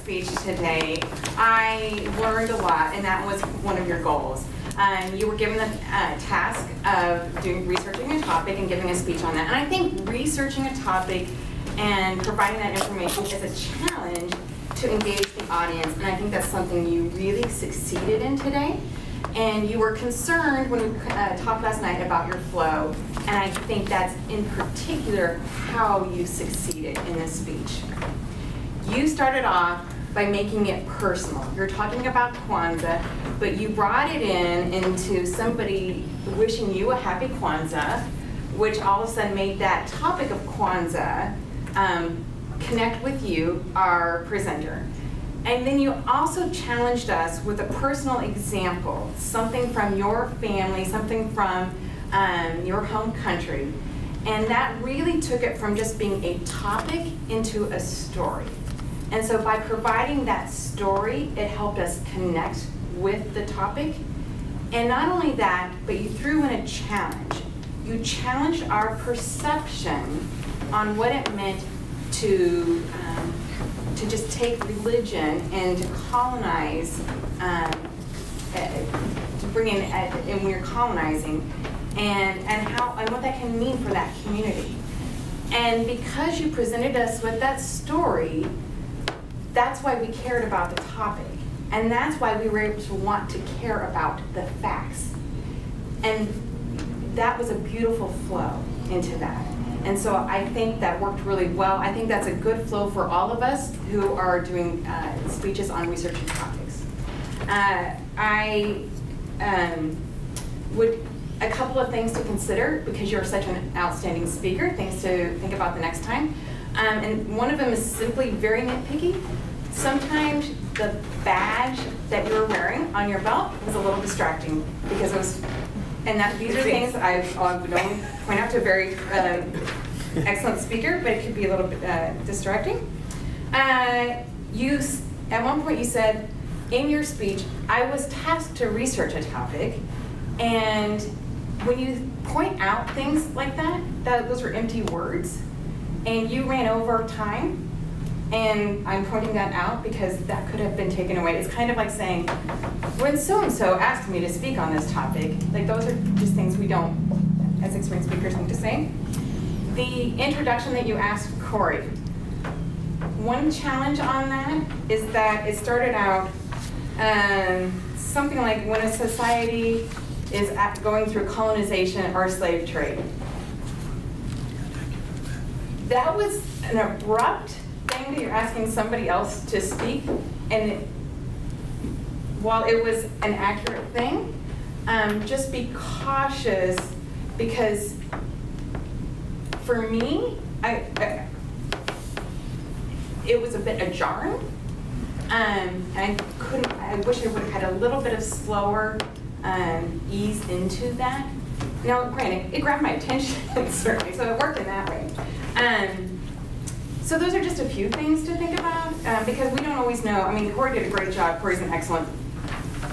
speech today, I learned a lot, and that was one of your goals. You were given the task of researching a topic and giving a speech on that. And I think researching a topic and providing that information is a challenge to engage the audience, and I think that's something you really succeeded in today. And you were concerned when we talked last night about your flow, and I think that's in particular how you succeeded in this speech. You started off by making it personal. You're talking about Kwanzaa, but you brought it into somebody wishing you a happy Kwanzaa, which all of a sudden made that topic of Kwanzaa connect with you, our presenter. And then you also challenged us with a personal example, something from your family, something from your home country. And that really took it from just being a topic into a story. And so by providing that story, it helped us connect with the topic. And not only that, but you threw in a challenge. You challenged our perception on what it meant to just take religion and to colonize, to bring in when you're colonizing, and what that can mean for that community. And because you presented us with that story, that's why we cared about the topic. And that's why we were able to want to care about the facts. And that was a beautiful flow into that. And so I think that worked really well. I think that's a good flow for all of us who are doing speeches on researching topics. A couple of things to consider, because you're such an outstanding speaker, things to think about the next time. And one of them is simply very nitpicky. Sometimes the badge that you were wearing on your belt was a little distracting, because it was, and these are things I don't point out to a very excellent speaker, but it could be a little bit distracting. At one point you said in your speech, I was tasked to research a topic, and when you point out things like that, those were empty words, and you ran over time, and I'm pointing that out because that could have been taken away. It's kind of like saying, when so-and-so asked me to speak on this topic, like those are just things we don't, as experienced speakers, need to say. The introduction that you asked Corey, one challenge on that is that it started out something like when a society is going through colonization or slave trade. That was an abrupt thing that you're asking somebody else to speak, and while it was an accurate thing, just be cautious, because for me, it was a bit jarring. I wish I would have had a little bit of slower ease into that. Now, granted, it grabbed my attention, certainly, so it worked in that way. So those are just a few things to think about, because we don't always know. I mean, Corey did a great job. Corey's excellent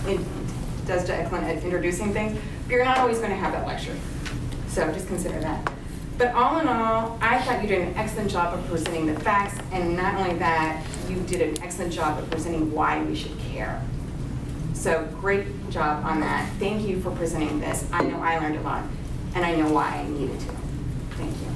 at introducing things, but you're not always going to have that lecture. So just consider that. But all in all, I thought you did an excellent job of presenting the facts, and not only that, you did an excellent job of presenting why we should care. So great job on that. Thank you for presenting this. I know I learned a lot, and I know why I needed to. Thank you.